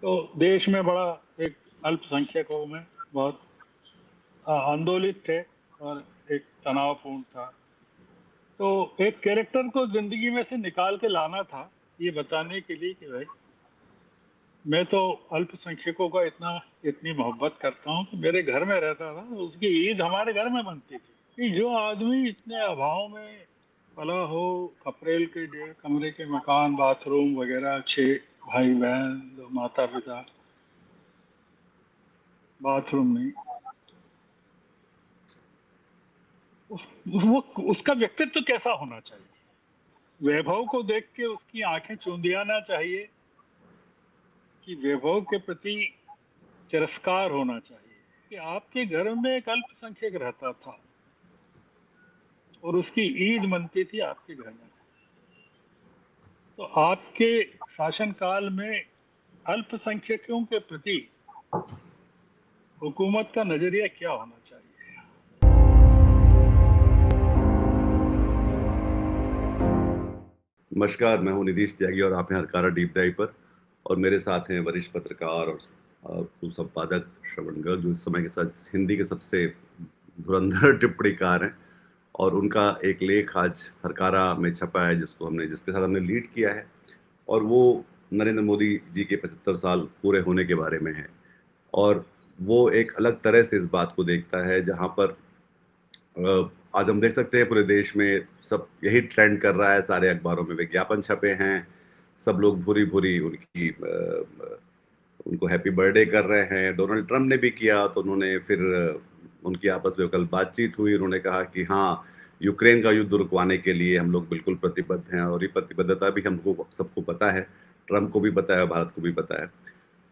तो देश में बड़ा एक अल्पसंख्यकों में बहुत आंदोलित थे और एक तनावपूर्ण था। तो एक कैरेक्टर को जिंदगी में से निकाल के लाना था, ये बताने के लिए कि भाई मैं तो अल्पसंख्यकों का इतनी मोहब्बत करता हूँ कि मेरे घर में रहता था, उसकी ईद हमारे घर में बनती थी। कि जो आदमी इतने अभाव में पला हो, कपरेल के 1.5 कमरे के मकान, बाथरूम वगैरह, 6 भाई बहन, 2 माता पिता, बाथरूम नहीं, वो उसका व्यक्तित्व कैसा होना चाहिए? वैभव को देख के उसकी आंखें चूंधियाना चाहिए कि वैभव के प्रति तिरस्कार होना चाहिए? कि आपके घर में एक अल्पसंख्यक रहता था और उसकी ईद मनती थी आपके घर में, तो आपके शासनकाल में अल्पसंख्यकों के प्रति हुकूमत का नजरिया क्या होना चाहिए? नमस्कार, मैं हूं निधीश त्यागी और आप हैं हरकारा डीप डाइव पर। और मेरे साथ हैं वरिष्ठ पत्रकार और संपादक श्रवण गर्ग, जो इस समय के साथ हिंदी के सबसे धुरंधर टिप्पणीकार हैं। और उनका एक लेख आज हरकारा में छपा है जिसके साथ हमने लीड किया है, और वो नरेंद्र मोदी जी के 75 साल पूरे होने के बारे में है। और वो एक अलग तरह से इस बात को देखता है, जहां पर आज हम देख सकते हैं पूरे देश में सब यही ट्रेंड कर रहा है। सारे अखबारों में विज्ञापन छपे हैं, सब लोग भूरी भूरी उनको हैप्पी बर्थडे कर रहे हैं। डोनाल्ड ट्रम्प ने भी किया, तो उन्होंने फिर उनकी आपस में कल बातचीत हुई। उन्होंने कहा कि हाँ, यूक्रेन का युद्ध रुकवाने के लिए हम लोग बिल्कुल प्रतिबद्ध हैं, और ये प्रतिबद्धता भी हमको सबको पता है, ट्रम्प को भी पता है, भारत को भी पता है।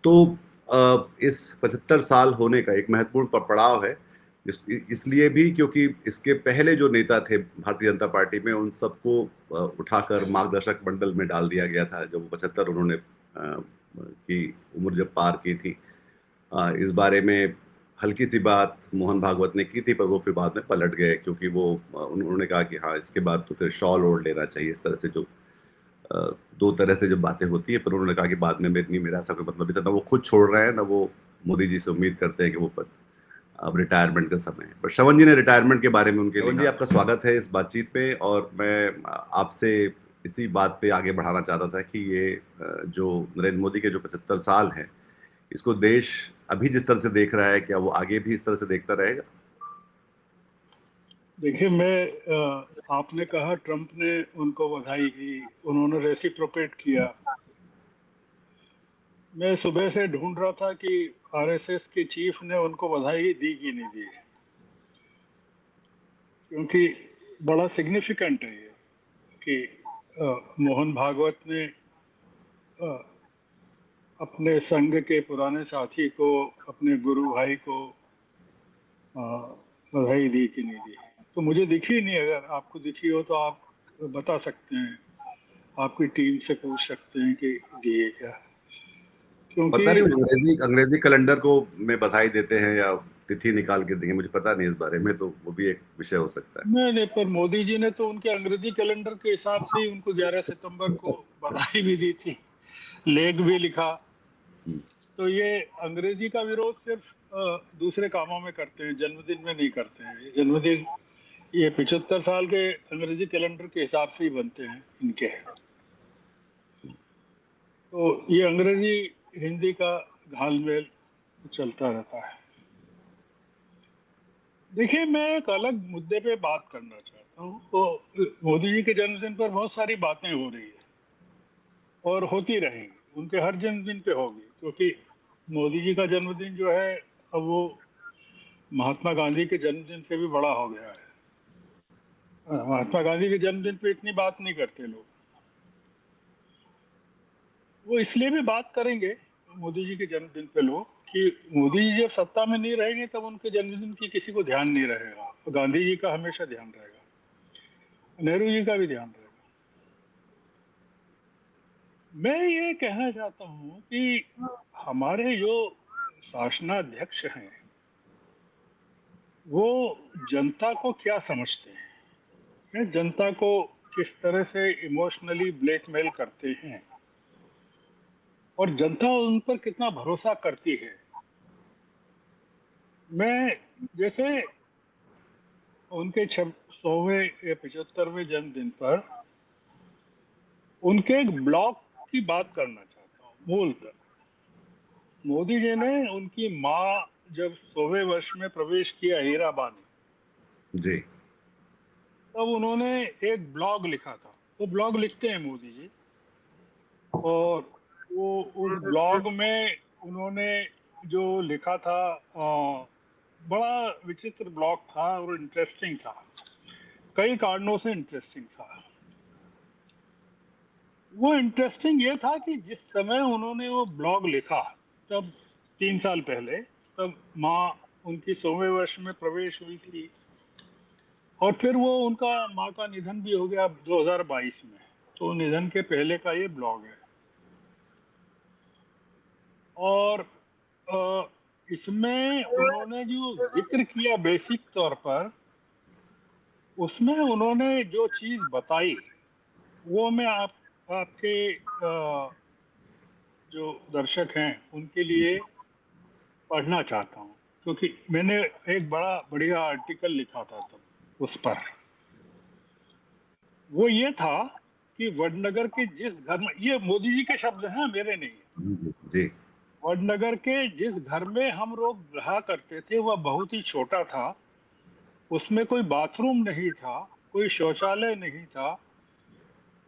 तो इस 75 साल होने का एक महत्वपूर्ण पड़ाव है। इसलिए भी क्योंकि इसके पहले जो नेता थे भारतीय जनता पार्टी में, उन सबको उठाकर मार्गदर्शक मंडल में डाल दिया गया था जब वो 75 उन्होंने की उम्र जब पार की थी। इस बारे में हल्की सी बात मोहन भागवत ने की थी, पर वो फिर बाद में पलट गए, क्योंकि वो उन्होंने कहा कि हाँ, इसके बाद तो फिर शॉल ओढ़ लेना चाहिए। इस तरह से जो दो तरह से जब बातें होती है, पर उन्होंने कहा कि बाद में मेरा ऐसा कोई मतलब नहीं था। ना वो खुद छोड़ रहे हैं, ना वो मोदी जी से उम्मीद करते हैं कि वो पद अब रिटायरमेंट का समय है। पर श्रवण जी ने रिटायरमेंट के बारे में उनके श्रवण जी, आपका स्वागत है इस बातचीत पे। और मैं आपसे इसी बात पे आगे बढ़ाना चाहता था कि ये जो नरेंद्र मोदी के जो 75 साल हैं, इसको देश अभी जिस तरह से देख रहा है, क्या वो आगे भी इस तरह से देखता रहेगा? देखिए, आपने कहा ट्रम्प ने उनको बधाई दी, उन्होंने रेसिप्रोकेट किया। मैं सुबह से ढूंढ रहा था कि आरएसएस के चीफ ने उनको बधाई दी कि नहीं दी, क्योंकि बड़ा सिग्निफिकेंट है ये कि मोहन भागवत ने अ, अपने संघ के पुराने साथी को, अपने गुरु भाई को अ, बधाई दी कि नहीं दी। तो मुझे दिखी नहीं। अगर आपको दिखी हो तो आप बता सकते हैं, आपकी टीम से पूछ सकते हैं कि दिए क्या, क्योंकि पता नहीं, अंग्रेजी अंग्रेजी कैलेंडर को में बधाई देते हैं या तिथि निकाल के देंगे, मुझे पता नहीं इस बारे में, तो वो भी एक विषय हो सकता है। नहीं नहीं, पर मोदी जी ने तो उनके अंग्रेजी कैलेंडर के हिसाब से ही उनको 11 सितंबर को बधाई भी दी थी, लेख भी लिखा। तो ये अंग्रेजी का विरोध सिर्फ दूसरे कामों में करते हैं, जन्मदिन में नहीं करते हैं। ये जन्मदिन, ये 75 साल के अंग्रेजी कैलेंडर के हिसाब से ही बनते हैं इनके। तो ये अंग्रेजी हिंदी का घालमेल चलता रहता है। देखिए, मैं एक अलग मुद्दे पे बात करना चाहता हूँ। तो मोदी जी के जन्मदिन पर बहुत सारी बातें हो रही है और होती रहेंगी, उनके हर जन्मदिन पे होगी, क्योंकि मोदी जी का जन्मदिन जो है, अब वो महात्मा गांधी के जन्मदिन से भी बड़ा हो गया है। महात्मा गांधी के जन्मदिन पे इतनी बात नहीं करते लोग। वो इसलिए भी बात करेंगे मोदी जी के जन्मदिन पे लोग कि मोदी जी जब सत्ता में नहीं रहेंगे तब उनके जन्मदिन की किसी को ध्यान नहीं रहेगा। तो गांधी जी का हमेशा ध्यान रहेगा, नेहरू जी का भी ध्यान रहेगा। मैं ये कहना चाहता हूँ कि हमारे जो शासनाध्यक्ष हैं, वो जनता को क्या समझते हैं, या जनता को किस तरह से इमोशनली ब्लैकमेल करते हैं। और जनता उन पर कितना भरोसा करती है। मैं जैसे उनके 100वें या 75वें जन्मदिन पर उनके एक ब्लॉग की बात करना चाहता हूँ। मूलतः मोदी जी ने उनकी माँ जब 100वें वर्ष में प्रवेश किया, हीराबा ने, जी। तब उन्होंने एक ब्लॉग लिखा था। वो ब्लॉग लिखते हैं मोदी जी, और वो उस ब्लॉग में उन्होंने जो लिखा था, बड़ा विचित्र ब्लॉग था और इंटरेस्टिंग था, कई कारणों से इंटरेस्टिंग था। वो इंटरेस्टिंग ये था कि जिस समय उन्होंने वो ब्लॉग लिखा, तब 3 साल पहले, तब माँ उनकी 100वें वर्ष में प्रवेश हुई थी, और फिर वो उनका माँ का निधन भी हो गया 2022 में। तो निधन के पहले का ये ब्लॉग है। और अ, इसमें उन्होंने जो जिक्र किया बेसिक तौर पर, उसमें उन्होंने जो चीज बताई, वो मैं आपके जो दर्शक हैं उनके लिए जी। पढ़ना चाहता हूँ, क्योंकि मैंने एक बड़ा बढ़िया आर्टिकल लिखा था तब उस पर। वो ये था कि वडनगर के जिस घर में, ये मोदी जी के शब्द हैं, मेरे नहीं है, जी। वडनगर के जिस घर में हम लोग रहा करते थे वह बहुत ही छोटा था। उसमें कोई बाथरूम नहीं था, कोई शौचालय नहीं था।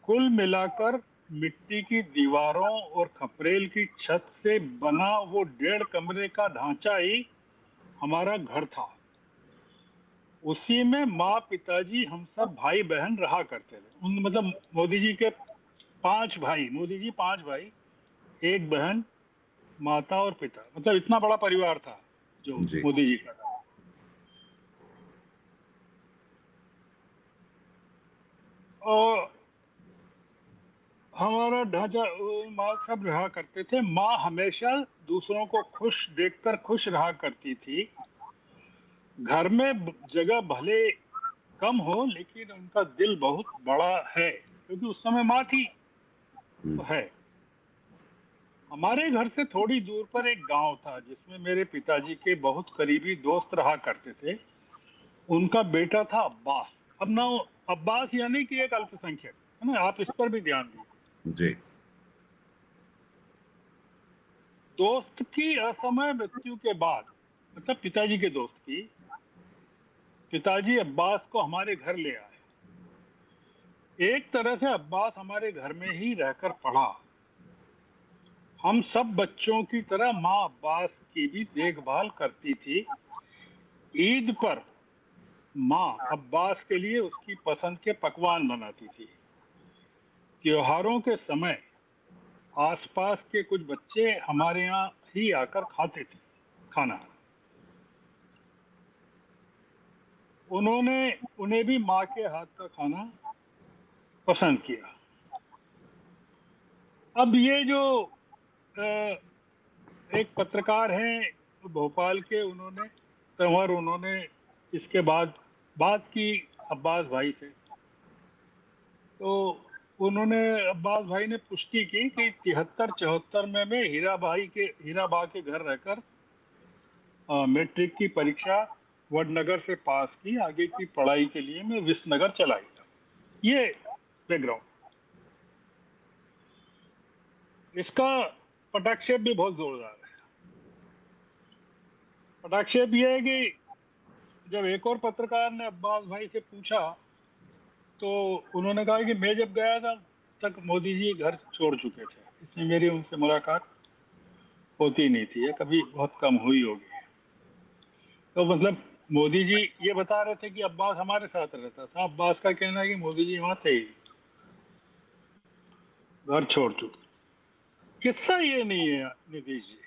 कुल मिलाकर मिट्टी की दीवारों और खपरेल की छत से बना वो 1.5 कमरे का ढांचा ही हमारा घर था। उसी में माँ, पिताजी, हम सब भाई बहन रहा करते थे। उन मतलब मोदी जी के 5 भाई, मोदी जी 5 भाई, एक बहन, माता और पिता, मतलब इतना बड़ा परिवार था जो जी। मोदी जी का था। और हमारा ढांचा, माँ सब रहा करते थे। माँ हमेशा दूसरों को खुश देखकर खुश रहा करती थी। घर में जगह भले कम हो, लेकिन उनका दिल बहुत बड़ा है, क्योंकि उस समय माँ थी हम्म। तो है। हमारे घर से थोड़ी दूर पर एक गांव था जिसमें मेरे पिताजी के बहुत करीबी दोस्त रहा करते थे। उनका बेटा था अब्बास। अब ना, अब्बास यानी कि एक अल्पसंख्यक है ना, आप इस पर भी ध्यान दीजिए। जी। दोस्त की असमय मृत्यु के बाद, मतलब पिताजी के दोस्त की, पिताजी अब्बास को हमारे घर ले आए। एक तरह से अब्बास हमारे घर में ही रहकर पढ़ा। हम सब बच्चों की तरह माँ अब्बास की भी देखभाल करती थी। ईद पर माँ अब्बास के लिए उसकी पसंद के पकवान बनाती थी। त्योहारों के समय आसपास के कुछ बच्चे हमारे यहाँ ही आकर खाते थे खाना। उन्होंने उन्हें भी माँ के हाथ का खाना पसंद किया। अब ये जो अ, एक पत्रकार हैं भोपाल के, उन्होंने तंवर, उन्होंने इसके बाद बात की अब्बास भाई से। तो उन्होंने, अब्बास भाई ने पुष्टि की कि 73-74 में मैं हीराबा के घर रहकर मैट्रिक की परीक्षा वडनगर से पास की। आगे की पढ़ाई के लिए मैं विसनगर चला गया। ये बैकग्राउंड। इसका पटाक्षेप भी बहुत जोरदार है। पटाक्षेप ये है कि जब एक और पत्रकार ने अब्बास भाई से पूछा, तो उन्होंने कहा कि मैं जब गया था तक मोदी जी घर छोड़ चुके थे, इसलिए मेरी उनसे मुलाकात होती नहीं थी, या कभी बहुत कम हुई होगी। तो मतलब मोदी जी ये बता रहे थे कि अब्बास हमारे साथ रहता था। अब्बास का कहना है कि मोदी जी वहां थे ही, घर छोड़ चुके। किस्सा ये नहीं है नीतीश जी।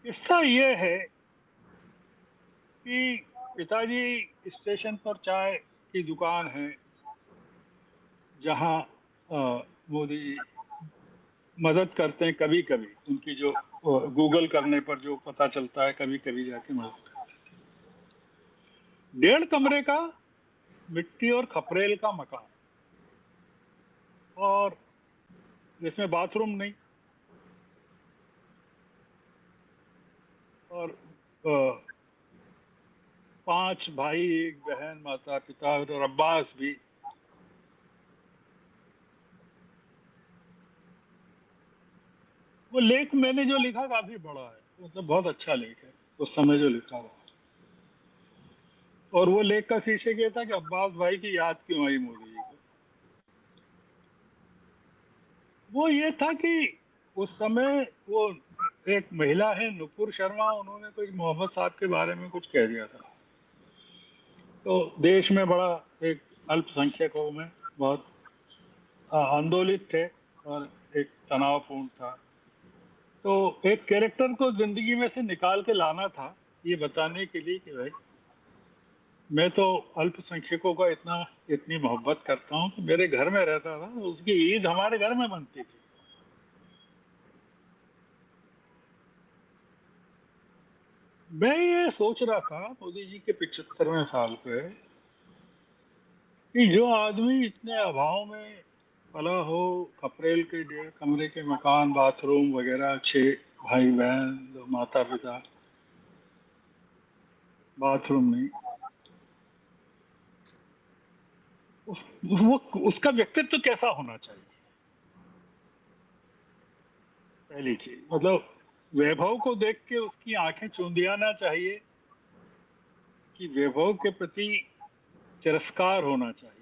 किस्सा ये है कि पिताजी स्टेशन पर चाय की दुकान है, जहां मोदी जी मदद करते हैं कभी कभी। उनकी जो गूगल करने पर जो पता चलता है, कभी कभी जाके मदद करते हैं। 1.5 कमरे का मिट्टी और खपरेल का मकान, और जिसमें बाथरूम नहीं, और 5 भाई, एक बहन, माता पिता और अब्बास भी। वो लेख मैंने जो लिखा काफी बड़ा है, मतलब बहुत अच्छा लेख है उस समय जो लिखा हुआ। और वो लेख का शीर्षक ये था कि अब्बास भाई की याद क्यों आई मोदी जी को। वो ये था कि उस समय वो एक महिला है नुपुर शर्मा, उन्होंने कोई मोहम्मद साहब के बारे में कुछ कह दिया था। तो देश में बड़ा एक अल्पसंख्यकों में बहुत आंदोलित थे और एक तनावपूर्ण था। तो एक कैरेक्टर को जिंदगी में से निकाल के लाना था, ये बताने के लिए कि भाई मैं तो अल्पसंख्यकों का इतनी मोहब्बत करता हूँ कि मेरे घर में रहता था, उसकी ईद हमारे घर में बनती थी। मैं ये सोच रहा था मोदी जी के 75वें साल पे कि जो आदमी इतने अभाव में पला हो, खपरेल के 1.5 कमरे के मकान, बाथरूम वगैरह, 6 भाई बहन, 2 माता पिता, बाथरूम नहीं, वो उसका व्यक्तित्व कैसा होना चाहिए। पहली चीज मतलब वैभव को देख के उसकी आंखें चूंधियाना चाहिए कि वैभव के प्रति तिरस्कार होना चाहिए।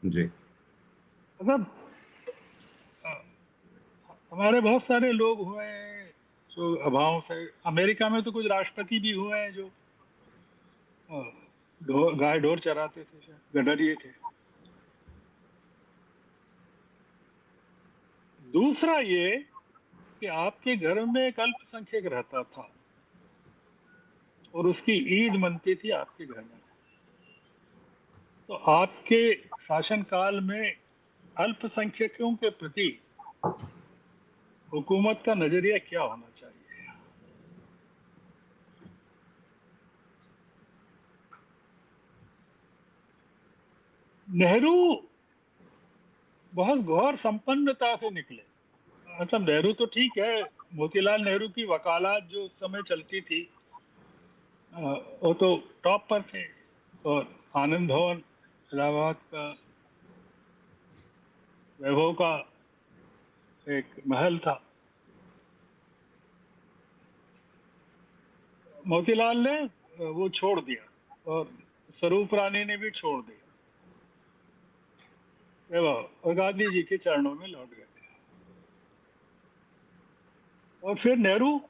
जी। मतलब अ, हमारे बहुत सारे लोग हुए हैं जो अभाव से, अमेरिका में तो कुछ राष्ट्रपति भी हुए हैं जो गाय ढोर चराते थे, शायद गडरिये थे। दूसरा ये कि आपके घर में एक अल्पसंख्यक रहता था और उसकी ईद मनती थी आपके घर में, तो आपके शासनकाल में अल्पसंख्यकों के प्रति हुकूमत का नजरिया क्या होना चाहिए। नेहरू बहुत गौर संपन्नता से निकले। मतलब नेहरू तो ठीक है, मोतीलाल नेहरू की वकालत जो उस समय चलती थी, वो तो टॉप पर थे। और आनंद भवन इलाहाबाद का वैभव का एक महल था। मोतीलाल ने वो छोड़ दिया और स्वरूप रानी ने भी छोड़ दिया वैभव, और गांधी जी के चरणों में लौट गए। और फिर नेहरू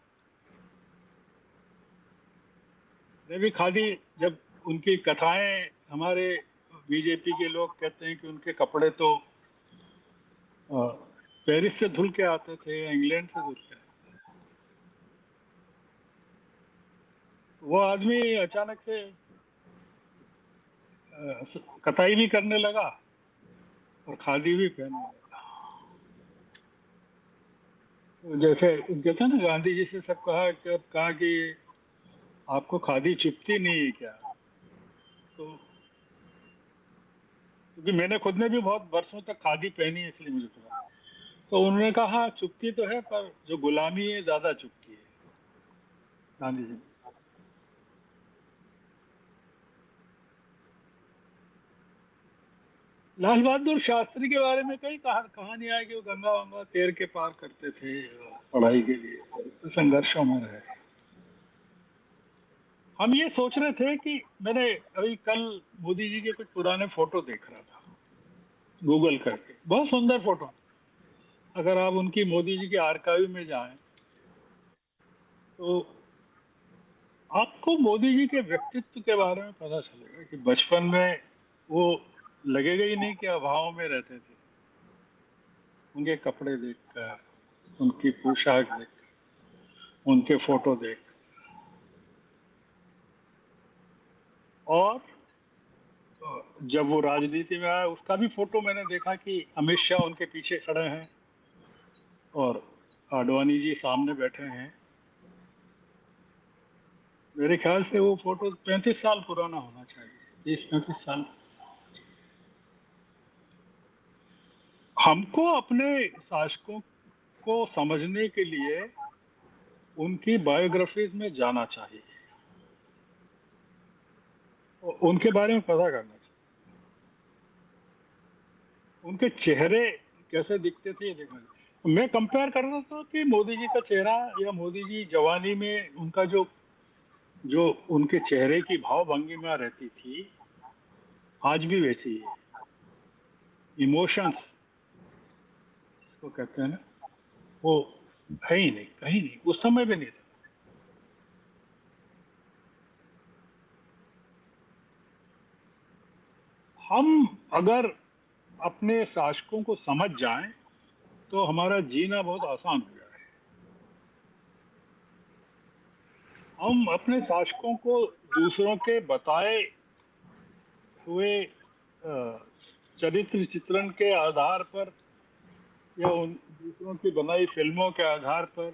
ने भी खादी, जब उनकी कथाएं, हमारे बीजेपी के लोग कहते हैं कि उनके कपड़े तो पेरिस से धुल के आते थे या इंग्लैंड से धुल के आते थे। वो आदमी अचानक से कताई भी करने लगा और खादी भी पहनने लगा। तो जैसे कहते हैं ना, गांधी जी से सब कहा कि आपको खादी चुभती नहीं है क्या। तो क्योंकि मैंने खुद ने भी बहुत वर्षों तक खादी पहनी है, इसलिए मुझे पता। तो उन्होंने कहा चुभती तो है, पर जो गुलामी है ज्यादा चुभती है। गांधी जी, लाल बहादुर शास्त्री के बारे में कई कहानियां है कि वो गंगा वंगा तैर के पार करते थे पढ़ाई के लिए, तो संघर्षों में रहे। हम ये सोच रहे थे कि मैंने अभी कल मोदी जी के कुछ पुराने फोटो देख रहा था गूगल करके, बहुत सुंदर फोटो। अगर आप उनकी मोदी जी के आर्काइव में जाएं तो आपको मोदी जी के व्यक्तित्व के बारे में पता चलेगा कि बचपन में वो लगेगा ही नहीं कि अभाव में रहते थे। उनके कपड़े देखकर, उनकी पोशाक देखकर, उनके फोटो देख, और जब वो राजनीति में आया उसका भी फोटो मैंने देखा कि अमित शाह उनके पीछे खड़े हैं और आडवाणी जी सामने बैठे हैं। मेरे ख्याल से वो फोटो 35 साल पुराना होना चाहिए, 30-35 साल। हमको अपने शासकों को समझने के लिए उनकी बायोग्राफीज में जाना चाहिए, उनके बारे में पता करना चाहिए, उनके चेहरे कैसे दिखते थे ये देखना चाहिए। मैं कंपेयर कर रहा था कि मोदी जी का चेहरा या मोदी जी जवानी में उनका जो जो उनके चेहरे की भाव भंगिमा रहती थी, आज भी वैसी है। इमोशंस जिसको कहते हैं ना, वो है ही नहीं, कहीं नहीं, उस समय भी नहीं था। हम अगर अपने शासकों को समझ जाएं तो हमारा जीना बहुत आसान हो जाए। हम अपने शासकों को दूसरों के बताए हुए चरित्र चित्रण के आधार पर या उन दूसरों की बनाई फिल्मों के आधार पर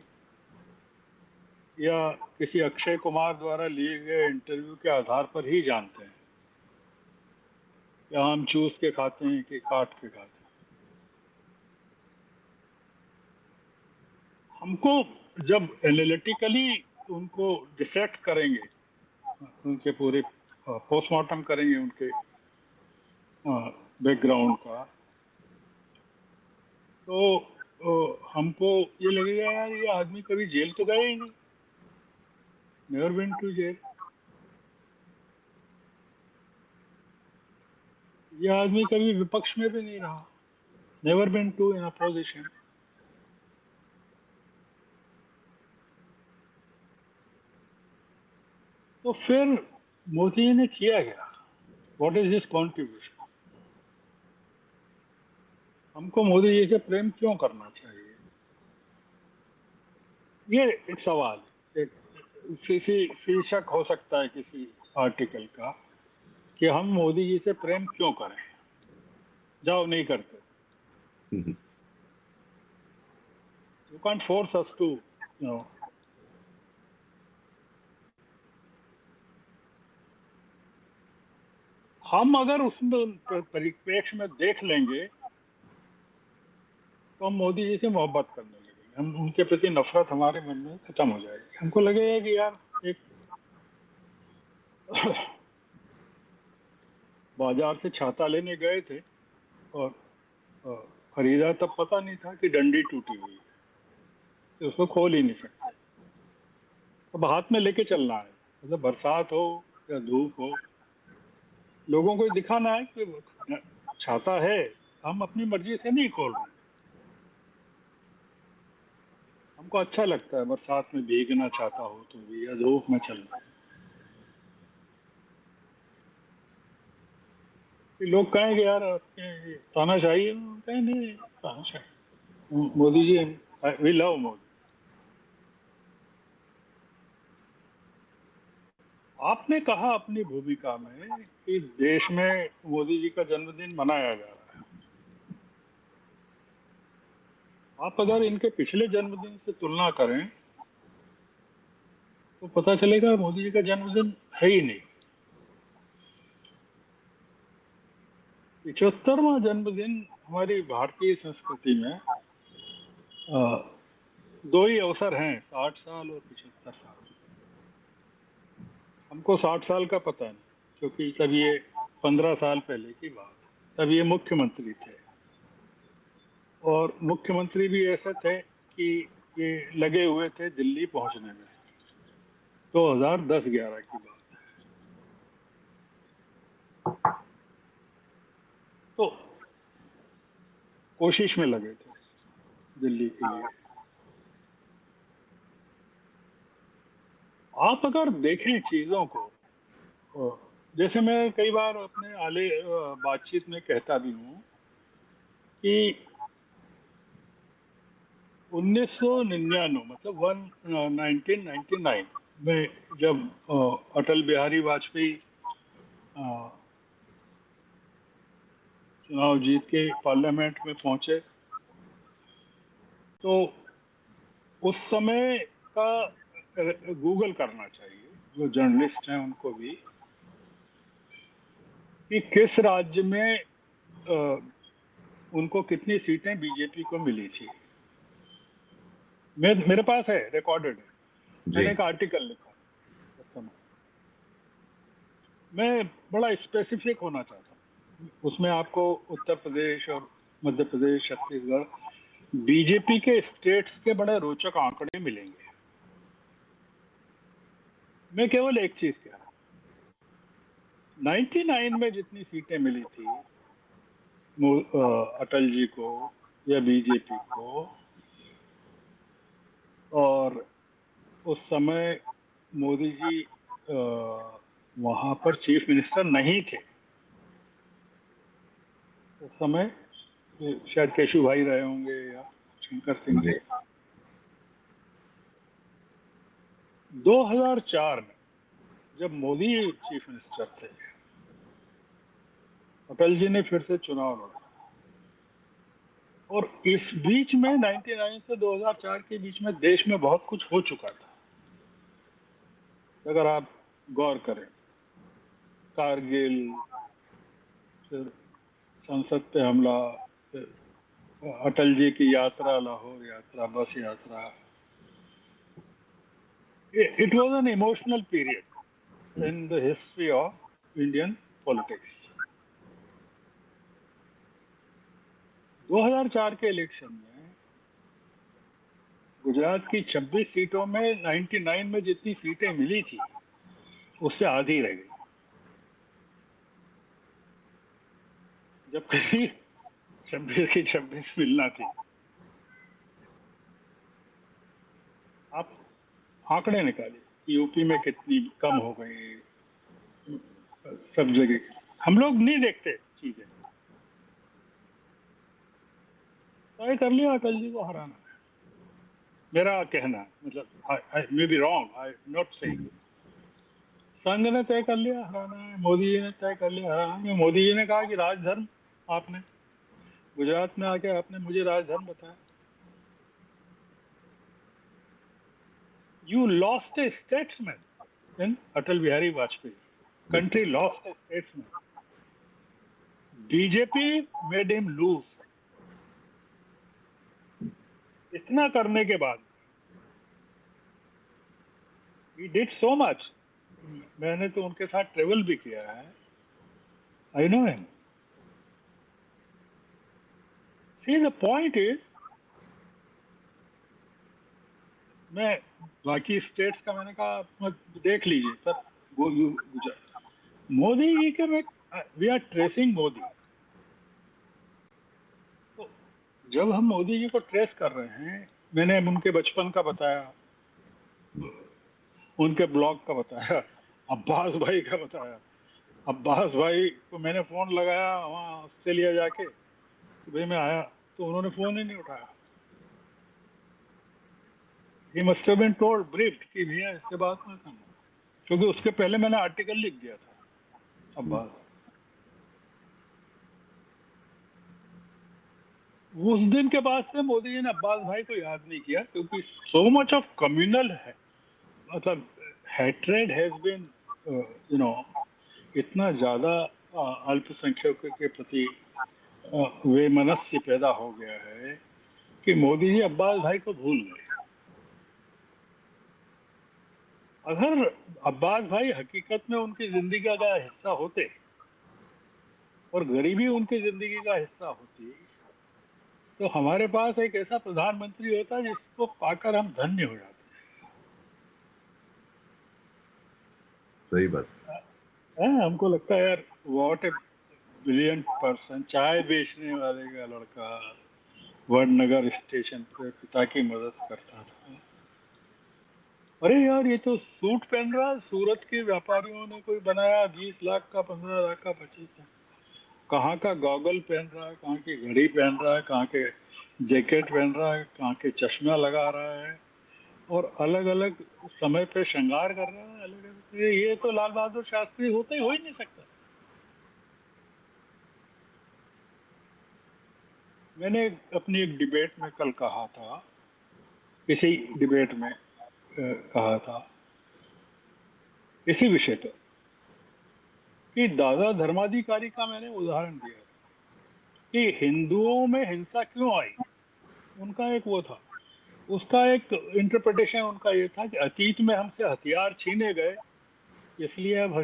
या किसी अक्षय कुमार द्वारा लिए गए इंटरव्यू के आधार पर ही जानते हैं, या हम चूस के खाते हैं कि काट के खाते हैं। हमको जब एनालिटिकली उनको डिसेक्ट करेंगे, उनके पूरे पोस्टमार्टम करेंगे उनके बैकग्राउंड का, तो हमको ये लगेगा यार ये आदमी कभी जेल तो गया ही नहीं, नेवर बीन टू जेल। ये आदमी कभी विपक्ष में भी नहीं रहा, never been to in opposition. तो फिर मोदी जी ने किया क्या? What is his contribution? हमको मोदी जी से प्रेम क्यों करना चाहिए? ये एक सवाल, एक शीर्षक हो सकता है किसी आर्टिकल का कि हम मोदी जी से प्रेम क्यों करें। जाओ, नहीं करते, you can't force us to know. हम अगर उसमें परिप्रेक्ष्य में देख लेंगे तो हम मोदी जी से मोहब्बत करने लगेंगे, हम उनके प्रति नफरत हमारे मन में खत्म हो जाएगी। हमको लगेगा कि यार एक बाजार से छाता लेने गए थे और अ, खरीदा तब पता नहीं था कि डंडी टूटी हुई है, तो उसको खोल ही नहीं सकते। अब हाथ में लेके चलना है, मतलब बरसात हो या धूप हो, लोगों को दिखाना है कि छाता है, हम अपनी मर्जी से नहीं खोल रहे हैं। हमको अच्छा लगता है बरसात में भीगना, छाता हो तो भी, या धूप में चलना। कि लोग कहेंगे यार आपके तानाशाही है, कहें नहीं तानाशाही, मोदी जी, वी लव मोदी। आपने कहा अपनी भूमिका में कि देश में मोदी जी का जन्मदिन मनाया जा रहा है। आप अगर इनके पिछले जन्मदिन से तुलना करें तो पता चलेगा मोदी जी का जन्मदिन है ही नहीं। 75वां जन्मदिन हमारी भारतीय संस्कृति में दो ही अवसर हैं, 60 साल और 75 साल। हमको 60 साल का पता नहीं, क्योंकि तब ये 15 साल पहले की बात है। तब ये मुख्यमंत्री थे, और मुख्यमंत्री भी ऐसे थे कि ये लगे हुए थे दिल्ली पहुंचने में। 2010-11 की बात है। तो कोशिश में लगे थे दिल्ली के लिए। आप अगर देखें चीजों को, जैसे मैं कई बार अपने आले बातचीत में कहता भी हूँ कि 1999 मतलब 1999 में जब अटल बिहारी वाजपेयी चुनाव जीत के पार्लियामेंट में पहुंचे, तो उस समय का गूगल करना चाहिए जो जर्नलिस्ट हैं उनको भी, कि किस राज्य में उनको कितनी सीटें बीजेपी को मिली थी। मेरे पास है, रिकॉर्डेड है। जी, मैंने एक आर्टिकल लिखा उस समय। मैं बड़ा स्पेसिफिक होना चाहता हूँ उसमें। आपको उत्तर प्रदेश और मध्य प्रदेश, छत्तीसगढ़, बीजेपी के स्टेट्स के बड़े रोचक आंकड़े मिलेंगे। मैं केवल एक चीज कह रहा हूँ, 99 में जितनी सीटें मिली थी अटल जी को या बीजेपी को, और उस समय मोदी जी वहां पर चीफ मिनिस्टर नहीं थे। उस समय शायद केशु भाई रहे होंगे या शंकर सिंह जी, थे। 2004 में जब मोदी चीफ मिनिस्टर थे, अटल जी ने फिर से चुनाव लड़ा, और इस बीच में 99 से 2004 के बीच में देश में बहुत कुछ हो चुका था। अगर आप गौर करें, कारगिल, फिर संसद पे हमला, फिर अटल जी की यात्रा, लाहौर यात्रा, बस यात्रा, it was an emotional period in the history of Indian politics. 2004 के इलेक्शन में गुजरात की 26 सीटों में 99 में जितनी सीटें मिली थी उससे आधी रह गई, जबकि 26 की 26 मिलना थी। आप आंकड़े निकालिए कि यूपी में कितनी कम हो गई, सब जगह। हम लोग नहीं देखते चीजें। तय कर लिया अटल जी को हराना है, मेरा कहना है। मतलब I may be wrong, I not saying. Sangh ने तय कर लिया हराना है, मोदी जी ने तय कर लिया हराना है। मोदी जी ने कहा कि राजधर्म, आपने गुजरात में आके आपने मुझे राजधर्म बताया। You lost a statesman in Atal Bihari Vajpayee. बिल्कुल, country lost a statesman. BJP made him lose. इतना करने के बाद ही डिड सो मच। मैंने तो उनके साथ ट्रेवल भी किया है, I know him. See the point is, मैं बाकी स्टेट्स का मैंने कहा मत देख लीजिए, पर वो गुजरात मोदी जी के में वी आर ट्रेसिंग मोदी। तो जब हम मोदी जी को ट्रेस कर रहे हैं, मैंने उनके बचपन का बताया, उनके ब्लॉग का बताया, अब्बास भाई का बताया। अब्बास भाई को मैंने फोन लगाया वहाँ ऑस्ट्रेलिया जाके कि भाई मैं आया, तो उन्होंने फोन ही नहीं उठाया। He must have been told, briefed कि भैया इससे बात मत करना, क्योंकि उसके पहले मैंने आर्टिकल लिख दिया था। अब्बास, उस दिन के बाद से मोदी जी ने अब्बास भाई को याद नहीं किया, क्योंकि सो मच ऑफ कम्युनल है, मतलब hatred has been, you know, इतना ज्यादा अल्पसंख्यकों के प्रति वैमनस्य पैदा हो गया है कि मोदी जी अब्बास भाई को भूल गए। अगर अब्बास भाई हकीकत में उनकी जिंदगी का हिस्सा होते और गरीबी उनकी जिंदगी का हिस्सा होती, तो हमारे पास एक ऐसा प्रधानमंत्री होता जिसको पाकर हम धन्य हो जाते सही बात। हैं। हमको लगता है यार, व्हाट ए ब्रिलियंट पर्सन। चाय बेचने वाले का लड़का वडनगर स्टेशन पे पिता की मदद करता था। अरे यार, ये तो सूट पहन रहा है, सूरत के व्यापारियों ने कोई बनाया, 20 लाख का, 15 लाख का, 25 लाख। कहाँ का गॉगल पहन रहा है, कहाँ की घड़ी पहन रहा है, कहाँ के जैकेट पहन रहा है, कहाँ के चश्मा लगा रहा है, और अलग अलग समय पे श्रृंगार कर रहा है, अलग अलग। ये तो लाल बहादुर शास्त्री होते ही हो ही नहीं सकता। मैंने अपनी एक डिबेट में कल कहा था, इसी डिबेट में कहा था, इसी विषय पर, कि दादा धर्माधिकारी का मैंने उदाहरण दिया था कि हिंदुओं में हिंसा क्यों आई, उनका एक वो था, उसका एक इंटरप्रिटेशन उनका ये था कि अतीत में हमसे हथियार छीने गए, इसलिए अब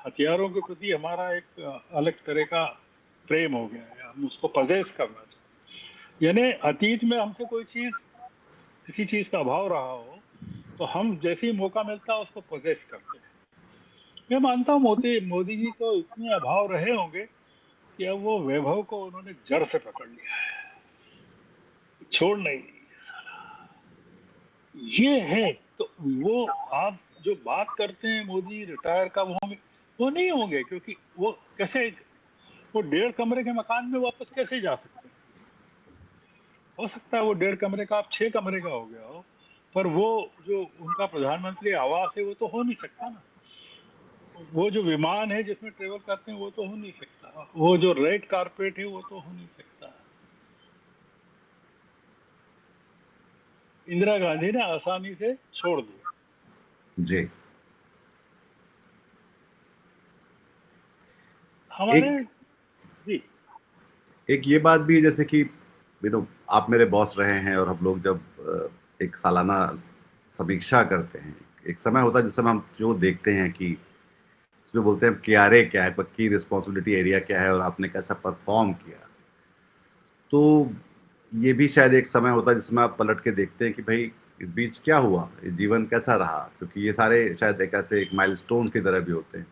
हथियारों के प्रति हमारा एक अलग तरह का प्रेम हो गया है, हम उसको पजेस करना चाहते। यानी अतीत में हमसे कोई चीज, किसी चीज का अभाव रहा हो, तो हम जैसे ही मौका मिलता है उसको पजेस करते हैं। मैं मानता हूँ मोदी मोदी जी को इतने अभाव रहे होंगे कि अब वो वैभव को उन्होंने जड़ से पकड़ लिया है, छोड़ नहीं दी। ये है तो वो, आप जो बात करते हैं मोदी रिटायर कब होंगे, वो नहीं होंगे, क्योंकि वो कैसे, वो 1.5 कमरे के मकान में वापस कैसे जा सकते हैं। हो सकता है वो 1.5 कमरे का आप 6 कमरे का हो गया हो, पर वो जो उनका प्रधानमंत्री आवास है वो तो हो नहीं सकता ना। वो जो विमान है जिसमें ट्रेवल करते हैं वो तो हो नहीं सकता, वो जो रेड कारपेट है वो तो हो नहीं सकता। इंदिरा गांधी ने आसानी से छोड़ दिया। जी। हमारे, एक जी, एक ये बात भी है, जैसे कि आप मेरे बॉस रहे हैं और हम लोग जब एक सालाना समीक्षा करते हैं, एक समय होता है जिस समय हम जो देखते हैं कि इसमें बोलते हैं KRA क्या है, की रिस्पॉन्सिबिलिटी एरिया क्या है और आपने कैसा परफॉर्म किया। तो ये भी शायद एक समय होता है जिसमें आप पलट के देखते हैं कि भाई इस बीच क्या हुआ, ये जीवन कैसा रहा, क्योंकि ये सारे शायद एक ऐसे एक माइलस्टोन की तरह भी होते हैं।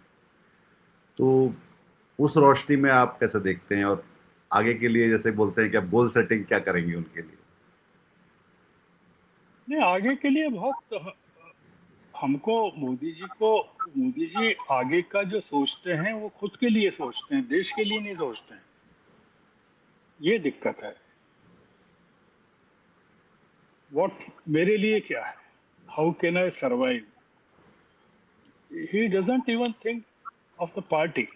तो उस रोशनी में आप कैसे देखते हैं, और आगे के लिए जैसे बोलते हैं कि आप गोल सेटिंग क्या करेंगे उनके लिए? नहीं आगे के लिए बहुत, हमको मोदी जी आगे का जो सोचते हैं वो खुद के लिए सोचते हैं, देश के लिए नहीं सोचते हैं। ये दिक्कत है। व्हाट, मेरे लिए क्या है, how can I survive, he doesn't even think of the party.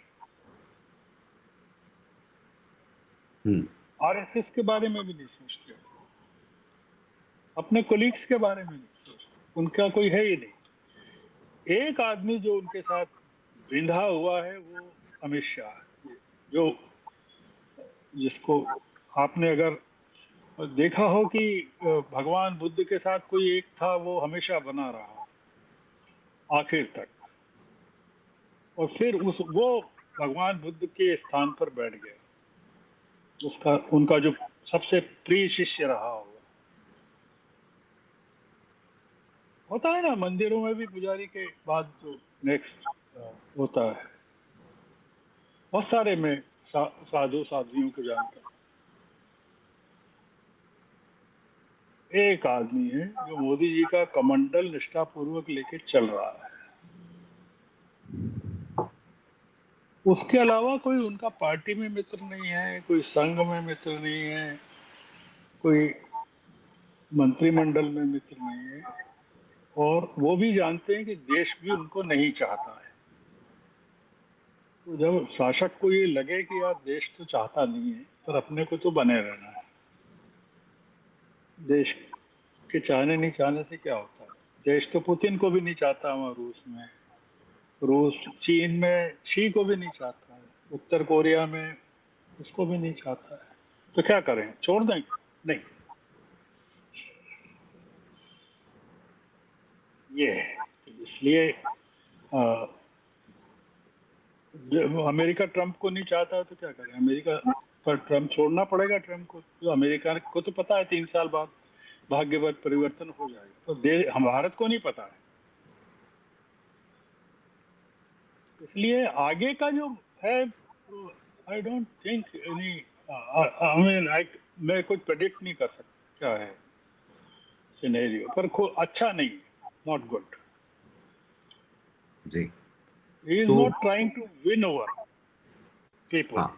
Hmm. RSS के बारे में भी नहीं सोचते, अपने कोलीग्स के बारे में नहीं सोचते, उनका कोई है ही नहीं। एक आदमी जो उनके साथ बिंधा हुआ है वो अमित शाह है, जो, जिसको आपने अगर देखा हो कि भगवान बुद्ध के साथ कोई एक था, वो हमेशा बना रहा आखिर तक, और फिर उस वो भगवान बुद्ध के स्थान पर बैठ गया, उसका उनका जो सबसे प्रिय शिष्य रहा होगा। होता है ना मंदिरों में भी पुजारी के बाद जो नेक्स्ट होता है, बहुत सारे मैं साधु साध्वियों को जानता हूँ। एक आदमी है जो मोदी जी का कमंडल निष्ठापूर्वक लेके चल रहा है, उसके अलावा कोई उनका पार्टी में मित्र नहीं है, कोई संघ में मित्र नहीं है, कोई मंत्रिमंडल में मित्र नहीं है, और वो भी जानते हैं कि देश भी उनको नहीं चाहता है। तो जब शासक को ये लगे कि यार देश तो चाहता नहीं है, पर अपने को तो बने रहना है, देश के चाहने नहीं चाहने से क्या होता है। देश तो पुतिन को भी नहीं चाहता, वहाँ रूस में, रूस चीन में शी को भी नहीं चाहता है, उत्तर कोरिया में उसको भी नहीं चाहता है, तो क्या करें, छोड़ दें? नहीं, ये है। तो इसलिए अमेरिका ट्रंप को नहीं चाहता है तो क्या करें, अमेरिका पर ट्रंप छोड़ना पड़ेगा। ट्रंप को तो, अमेरिका को तो पता है 3 साल बाद भाग्यवत परिवर्तन हो जाएगा, तो देश, हम भारत को नहीं पता है। इसलिए आगे का जो है, I don't think any, I mean I, मैं कुछ प्रेडिक्ट नहीं कर सकता क्या है सिनेरियो, पर अच्छा नहीं, नॉट गुड। जी। ही इज तो not trying to win over people. हाँ,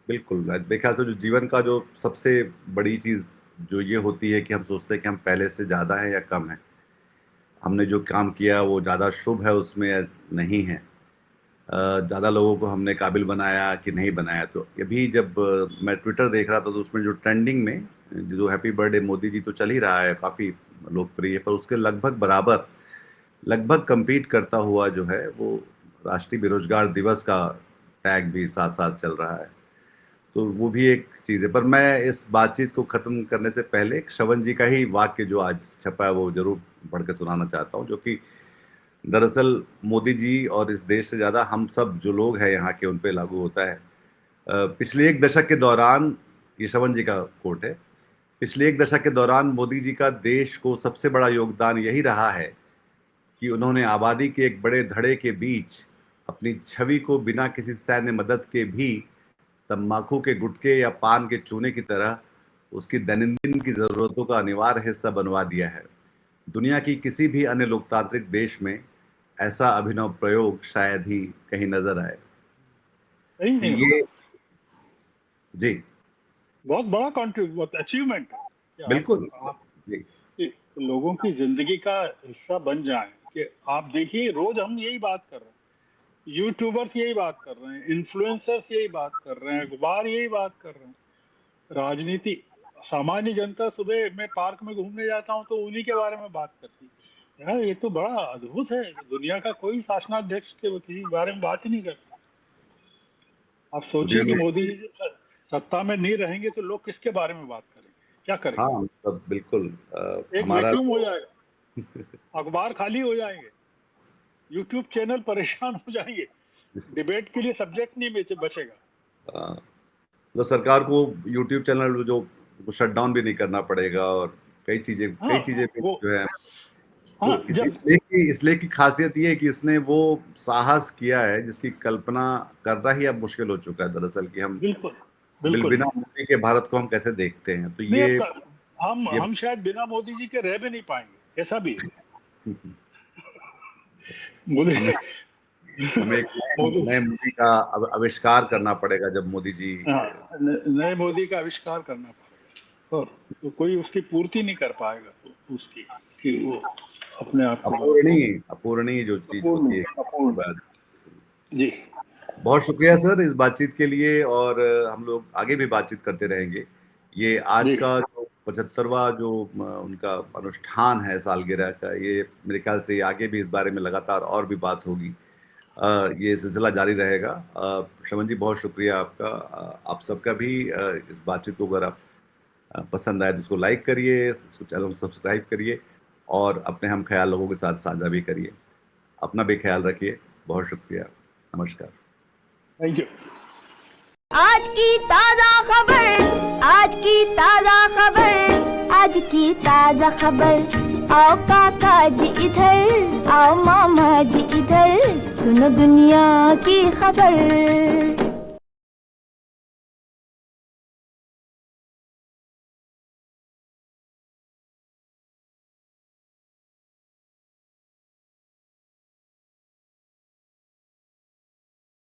बिल्कुल। मेरे ख्याल से जो जीवन का जो सबसे बड़ी चीज जो ये होती है कि हम सोचते हैं कि हम पहले से ज्यादा हैं या कम हैं, हमने जो काम किया वो ज्यादा शुभ है उसमें या नहीं है, ज्यादा लोगों को हमने काबिल बनाया कि नहीं बनाया। तो अभी जब मैं ट्विटर देख रहा था तो उसमें जो ट्रेंडिंग में जो हैप्पी बर्थडे मोदी जी तो चल ही रहा है, काफी लोकप्रिय, पर उसके लगभग बराबर, लगभग compete करता हुआ जो है वो राष्ट्रीय बेरोजगार दिवस का टैग भी साथ साथ चल रहा है। तो वो भी एक चीज़ है। पर मैं इस बातचीत को ख़त्म करने से पहले एक श्रवण जी का ही वाक्य जो आज छपा है वो ज़रूर पढ़ के सुनाना चाहता हूँ, जो कि दरअसल मोदी जी और इस देश से ज़्यादा हम सब जो लोग हैं यहाँ के, उन पे लागू होता है। पिछले 1 दशक के दौरान, ये श्रवण जी का कोट है, पिछले 1 दशक के दौरान मोदी जी का देश को सबसे बड़ा योगदान यही रहा है कि उन्होंने आबादी के एक बड़े धड़े के बीच अपनी छवि को बिना किसी सैन्य मदद के भी तम्बाकू के गुटखे या पान के चूने की तरह उसकी दैनंदिन की ज़रूरतों का अनिवार्य हिस्सा बनवा दिया है। दुनिया की किसी भी अन्य लोकतांत्रिक देश में ऐसा अभिनव प्रयोग शायद ही कहीं नज़र आए। सही कि है, ये जी, बहुत बड़ा बहुत अचीवमेंट है कि बिल्कुल। आप जी, कि लोगों की जिंदगी का हिस्सा बन जाएं। कि आप देखिए, रोज हम यही बात कर रहे हैं, यूट्यूबर्स यही बात कर रहे हैं, इन्फ्लुएंसर्स यही बात कर रहे हैं, अखबार यही बात कर रहे हैं, राजनीति, सामान्य जनता सुबह मैं पार्क में घूमने जाता हूँ तो उन्हीं के बारे में बात करती है। यार ये तो बड़ा अद्भुत है, दुनिया का कोई शासनाध्यक्ष के किसी बारे में बात ही नहीं करता। आप सोचिए दुनिया कि में मोदी जी जब सत्ता में नहीं रहेंगे तो लोग किसके बारे में बात करेंगे, क्या करेंगे? हाँ, मतलब बिल्कुल एक हमारा वैक्यूम हो जाएगा, अखबार खाली हो जाएंगे, यूट्यूब चैनल परेशान हो जाएंगे, डिबेट के लिए सब्जेक्ट नहीं बचेगा। मतलब सरकार को यूट्यूब चैनल जो शट डाउन भी नहीं करना पड़ेगा, और कई हाँ चीज़ें भी वो जो है, हाँ तो जब इसलिए की खासियत ये है कि इसने वो साहस किया है जिसकी कल्पना करना ही अब मुश्किल हो चुका है दरअसल, कि हम बिल्कुल बिल्कुल। बिना मोदी के भारत को हम कैसे देखते हैं। तो नहीं ये ये हम शायद बिना मोदी जी के रह भी नहीं पाएंगे, ऐसा भी है। मोदी हमें हमें एक मोदी नए मोदी का आविष्कार करना पड़ेगा जब मोदी जी हाँ, नए मोदी का आविष्कार करना पड़ेगा, और तो कोई उसकी पूर्ति नहीं कर पाएगा, तो उसकी कि वो अपने आप को अपूरणीय जो चीज होती है अपूर्ण। बात। जी बहुत शुक्रिया सर इस बातचीत के लिए, और हम लोग आगे भी बातचीत करते रहेंगे। ये आज जी का जो 75वां जो उनका अनुष्ठान है सालगिरह का, ये मेरे ख्याल से आगे भी इस बारे में लगातार और भी बात होगी। ये सिलसिला जारी रहेगा। श्रवण जी, बहुत शुक्रिया आपका। आप सबका भी इस बातचीत को अगर आप पसंद आए तो उसको लाइक करिए, इसको चैनल को सब्सक्राइब करिए, और अपने हम ख्याल लोगों के साथ साझा भी करिए। अपना भी ख्याल रखिए। बहुत शुक्रिया। नमस्कार। Thank you. आज की ताजा खबर, आज की ताजा खबर, आज की ताजा खबर। आओ काका जी इधर, आओ मामा जी इधर, सुनो दुनिया की खबर।